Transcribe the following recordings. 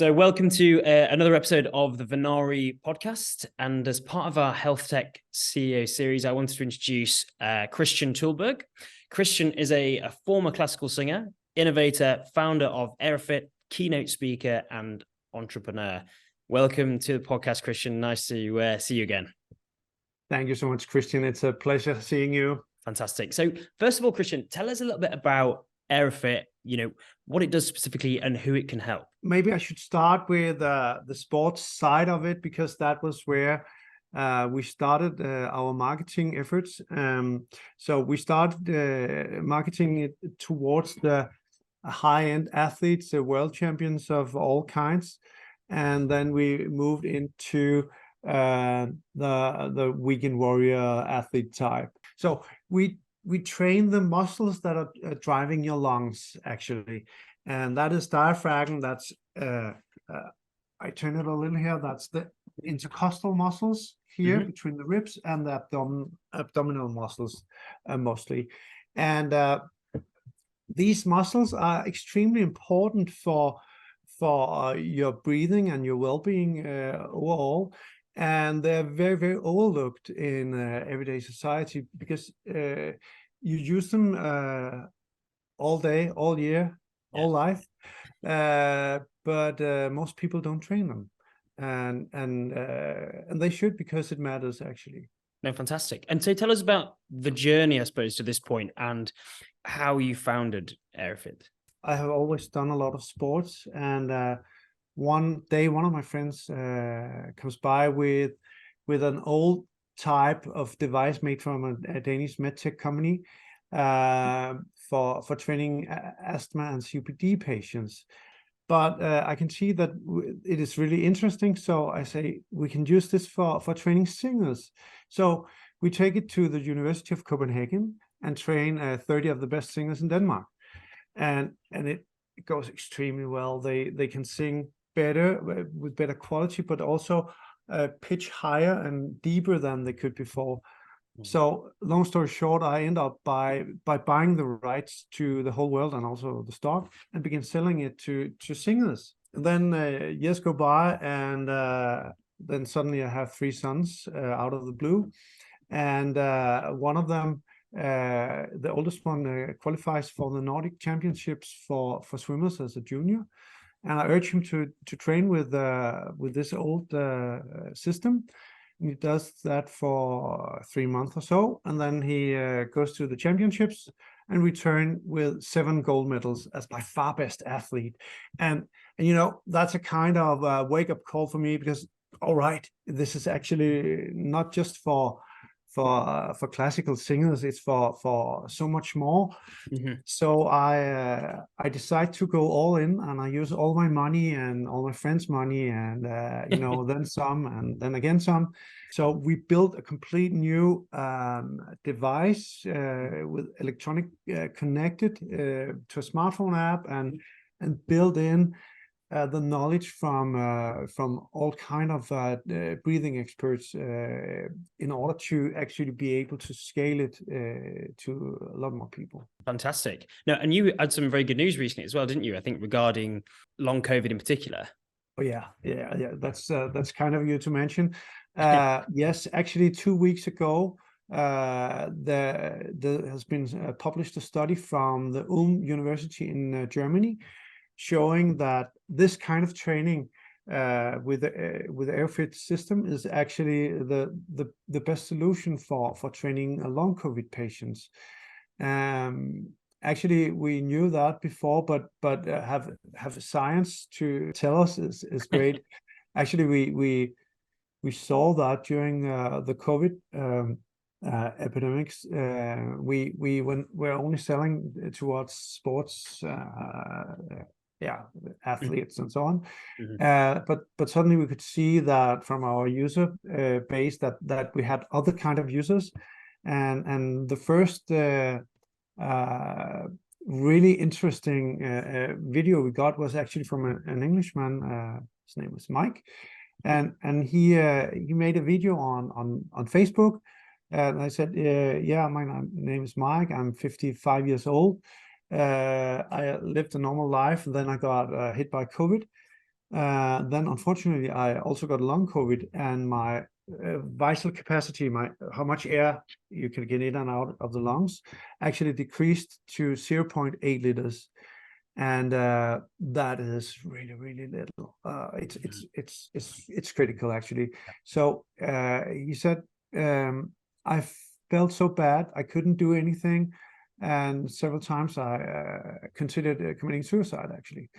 So welcome to another episode of the Venari Podcast. And as part of our HealthTech CEO series, I wanted to introduce Christian Tulberg. Christian is a former classical singer, innovator, founder of Aerofit, keynote speaker, and entrepreneur. Welcome to the podcast, Christian. Nice to see you again. Thank you so much, Christian. It's a pleasure seeing you. Fantastic. So first of all, Christian, tell us a little bit about Aerofit, what it does specifically and who it can help. Maybe I should start with the sports side of it, because that was where we started our marketing efforts. So we started marketing it towards the high-end athletes, the world champions of all kinds. And then we moved into the weekend warrior athlete type. So we train the muscles that are driving your lungs, actually. And that is diaphragm. That's, I turn it a little here. That's the intercostal muscles here between the ribs, and the abdominal muscles mostly. And these muscles are extremely important for your breathing and your well-being overall. And they're very, very overlooked in everyday society, because you use them all day, all year, all life, but most people don't train them, and they should, because it matters, actually. No, fantastic. And so tell us about the journey, I suppose, to this point, and how you founded Aerofit. I have always done a lot of sports, and one day one of my friends comes by with an old type of device made from a Danish medtech company for training asthma and COPD patients. But I can see that it is really interesting, so I say we can use this for training singers. So we take it to the University of Copenhagen and train 30 of the best singers in Denmark, and it goes extremely well. They can sing better, with better quality, but also pitch higher and deeper than they could before. So long story short, I end up by buying the rights to the whole world and also the stock, and begin selling it to singers. And then years go by, and then suddenly I have 3 sons out of the blue, and one of them, the oldest one, qualifies for the Nordic Championships for swimmers as a junior. And I urge him to train with this old system. And he does that for 3 months or so, and then he goes to the championships and return with 7 gold medals as by far best athlete. And that's a kind of wake-up call for me, because all right, this is actually not just for classical singers, it's for so much more. So I decide to go all in, and I use all my money and all my friends' money, and then some, and then again some. So we built a complete new device with electronic connected to a smartphone app, and build in the knowledge from all kind of breathing experts in order to actually be able to scale it to a lot more people. Fantastic. Now, and you had some very good news recently as well, didn't you? I think regarding long COVID in particular. Oh yeah. That's kind of you to mention. Yes, actually 2 weeks ago, there has been published a study from the University in Germany, showing that this kind of training with the Aerofit system is actually the best solution for training long COVID patients. Actually, we knew that before, but have science to tell us is great. Actually, we saw that during the COVID epidemics. We're only selling towards sports athletes and so on. But suddenly we could see that from our user base that we had other kind of users, and the first really interesting video we got was actually from an Englishman. His name was Mike, and he made a video on Facebook, and I said, yeah, my name is Mike, I'm 55 years old. I lived a normal life, and then I got hit by COVID. Then unfortunately, I also got long COVID, and my vital capacity, how much air you can get in and out of the lungs, actually decreased to 0.8 liters, and that is really, really little. It's critical actually. So he said, I felt so bad I couldn't do anything, and several times I considered committing suicide actually.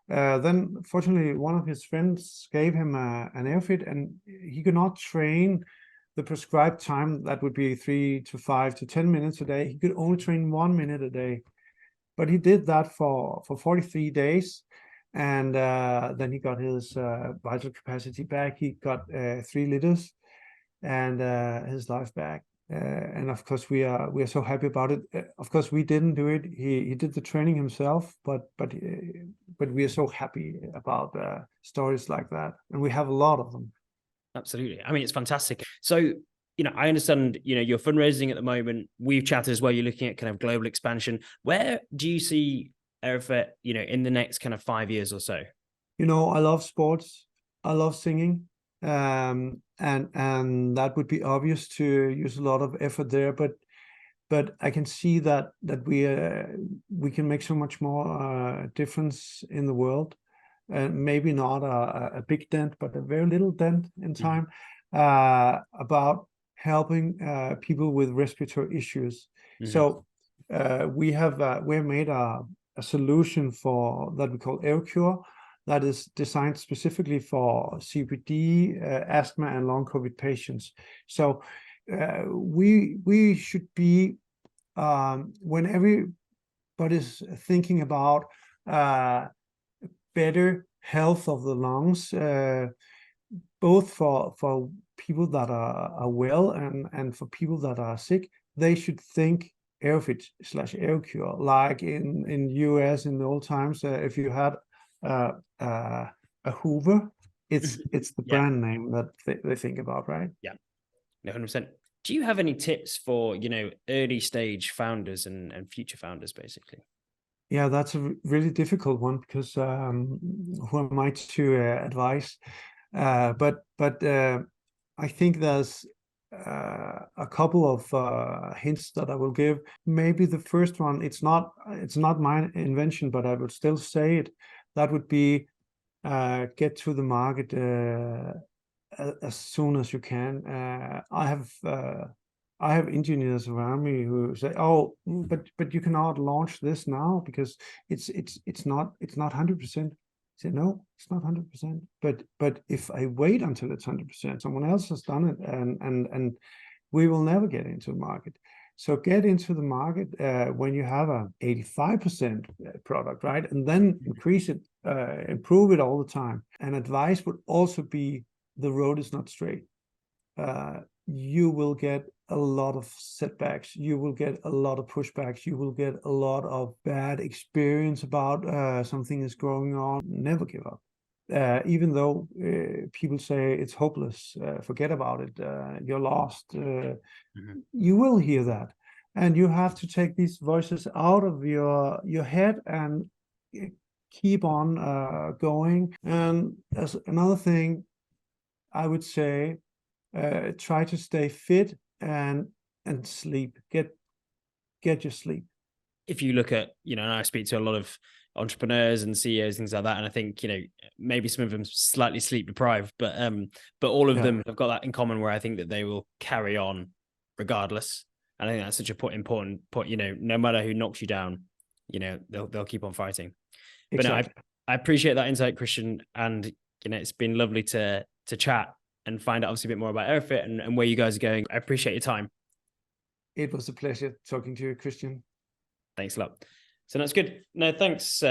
Then fortunately one of his friends gave him an airfit, and he could not train the prescribed time. That would be 3 to 5 to 10 minutes a day. He could only train 1 minute a day, but he did that for 43 days, and then he got his vital capacity back. He got 3 liters and his life back. And of course we are so happy about it. Of course we didn't do it. He did the training himself, but we are so happy about stories like that, and we have a lot of them. Absolutely. I mean, it's fantastic. So, I understand, you're fundraising at the moment. We've chatted as well. You're looking at kind of global expansion. Where do you see Aerofit, in the next kind of 5 years or so? I love sports. I love singing. And that would be obvious to use a lot of effort there, but I can see that we can make so much more difference in the world, and maybe not a big dent, but a very little dent in time, about helping people with respiratory issues. So we have made a solution for that we call AirCure, that is designed specifically for COPD, asthma, and long COVID patients. So we should be, when everybody's thinking about better health of the lungs, both for people that are well and for people that are sick, they should think Airfit/AirCure. Like in US in the old times, if you had a Hoover, it's the brand name that they think about, right? Yeah, 100%. Do you have any tips for early stage founders and future founders, basically? Yeah, that's a really difficult one, because who am I to advise? But I think there's a couple of hints that I will give. Maybe the first one, it's not my invention, but I would still say it. That would be get to the market as soon as you can. I have engineers around me who say, "Oh, but you cannot launch this now because it's not 100%." I say, "No, it's not 100%. But if I wait until it's 100%, someone else has done it, and we will never get into the market." So get into the market when you have a 85% product, right? And then increase it, improve it all the time. And advice would also be, the road is not straight. You will get a lot of setbacks. You will get a lot of pushbacks. You will get a lot of bad experience about something is going on. Never give up. Even though people say it's hopeless, forget about it, you're lost. You will hear that, and you have to take these voices out of your head and keep on going. And as another thing, I would say, try to stay fit and sleep. Get your sleep. If you look at, and I speak to a lot of entrepreneurs and CEOs, things like that, and I think, maybe some of them slightly sleep deprived, but all of them have got that in common, where I think that they will carry on regardless. And I think that's such a important point. No matter who knocks you down, they'll keep on fighting. Exactly. But no, I appreciate that insight, Christian, and it's been lovely to chat and find out obviously a bit more about Aerofit and where you guys are going. I appreciate your time. It was a pleasure talking to you, Christian. Thanks a lot. So that's good. No, thanks.